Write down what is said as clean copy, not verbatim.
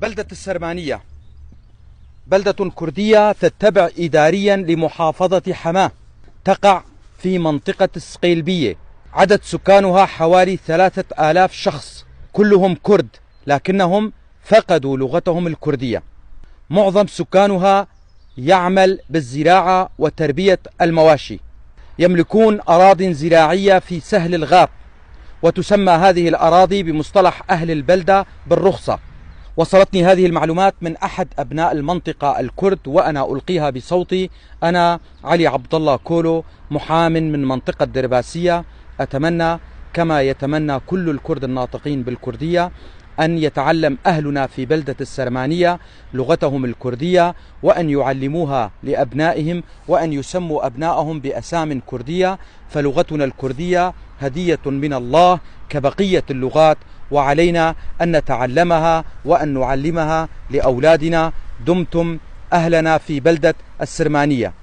بلدة السرمانية بلدة كردية تتبع إداريا لمحافظة حماة، تقع في منطقة السقيلبية. عدد سكانها حوالي 3000 شخص، كلهم كرد لكنهم فقدوا لغتهم الكردية. معظم سكانها يعمل بالزراعة وتربية المواشي. يملكون أراضٍ زراعية في سهل الغاب، وتسمى هذه الأراضي بمصطلح أهل البلدة بالرخصة. وصلتني هذه المعلومات من أحد أبناء المنطقة الكرد، وأنا ألقيها بصوتي. أنا علي عبد الله كولو، محام من منطقة درباسية. أتمنى كما يتمنى كل الكرد الناطقين بالكردية أن يتعلم أهلنا في بلدة السرمانية لغتهم الكردية، وأن يعلموها لأبنائهم، وأن يسموا أبنائهم بأسام كردية، فلغتنا الكردية هدية من الله كبقية اللغات، وعلينا أن نتعلمها وأن نعلمها لأولادنا. دمتم أهلنا في بلدة السرمانية.